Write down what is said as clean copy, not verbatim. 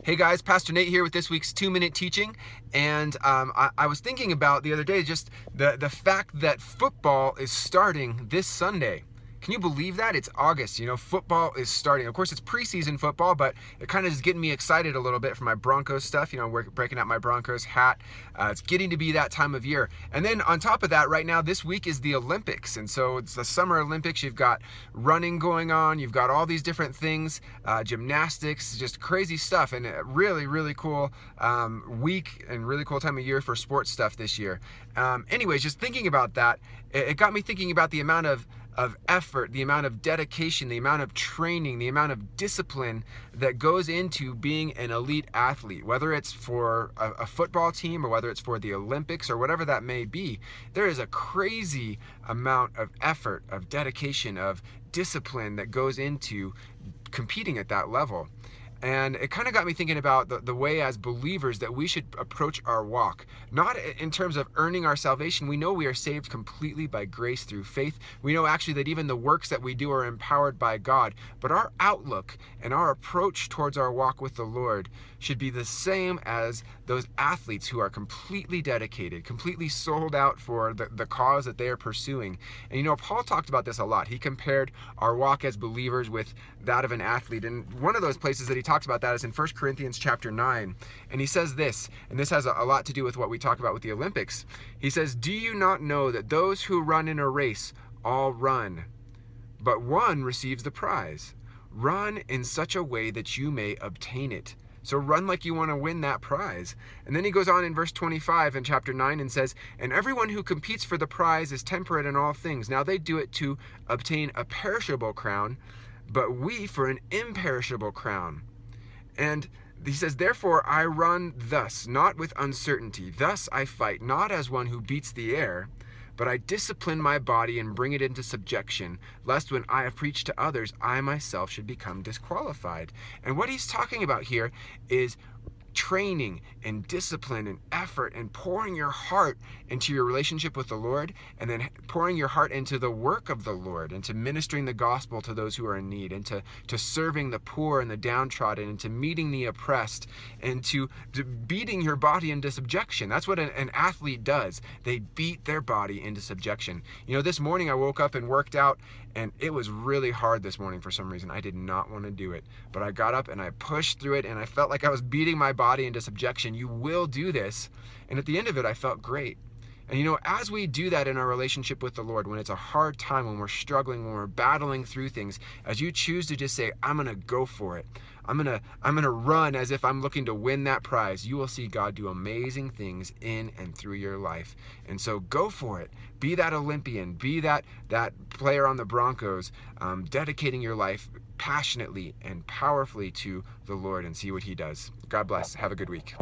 Hey guys, Pastor Nate here with this week's 2-minute teaching. And I was thinking about the other day just the fact that football is starting this Sunday. Can you believe that? It's August, football is starting. Of course, it's preseason football, but it kind of is getting me excited a little bit for my Broncos stuff. We're breaking out my Broncos hat. It's getting to be that time of year. And then on top of that, right now, this week is the Olympics. And so it's the Summer Olympics. You've got running going on. You've got all these different things, gymnastics, just crazy stuff. And a really, really cool week and really cool time of year for sports stuff this year. Anyways, just thinking about that, it got me thinking about the amount of effort, the amount of dedication, the amount of training, the amount of discipline that goes into being an elite athlete, whether it's for a football team or whether it's for the Olympics or whatever that may be. There is a crazy amount of effort, of dedication, of discipline that goes into competing at that level. And it kind of got me thinking about the way as believers that we should approach our walk. Not in terms of earning our salvation. We know we are saved completely by grace through faith. We know actually that even the works that we do are empowered by God. But our outlook and our approach towards our walk with the Lord should be the same as those athletes who are completely dedicated, completely sold out for the cause that they are pursuing. And Paul talked about this a lot. He compared our walk as believers with that of an athlete. And one of those places that he talks about that is in 1 Corinthians chapter 9. And he says this, and this has a lot to do with what we talk about with the Olympics. He says, "Do you not know that those who run in a race all run, but one receives the prize? Run in such a way that you may obtain it." So run like you want to win that prize. And then he goes on in verse 25 in chapter 9 and says, "And everyone who competes for the prize is temperate in all things. Now they do it to obtain a perishable crown, but we for an imperishable crown." And he says, "Therefore I run thus, not with uncertainty. Thus I fight, not as one who beats the air, but I discipline my body and bring it into subjection, lest when I have preached to others, I myself should become disqualified." And what he's talking about here is training and discipline and effort and pouring your heart into your relationship with the Lord, and then pouring your heart into the work of the Lord, into ministering the gospel to those who are in need, and to serving the poor and the downtrodden, and to meeting the oppressed, and to beating your body into subjection. That's what an athlete does. They beat their body into subjection. This morning I woke up and worked out, and it was really hard this morning for some reason. I did not want to do it, but I got up and I pushed through it, and I felt like I was beating my body into subjection. You will do this. And at the end of it, I felt great. And as we do that in our relationship with the Lord, when it's a hard time, when we're struggling, when we're battling through things, as you choose to just say, "I'm going to go for it. I'm going to run as if I'm looking to win that prize," you will see God do amazing things in and through your life. And so go for it. Be that Olympian. Be that player on the Broncos, dedicating your life passionately and powerfully to the Lord, and see what he does. God bless. Have a good week.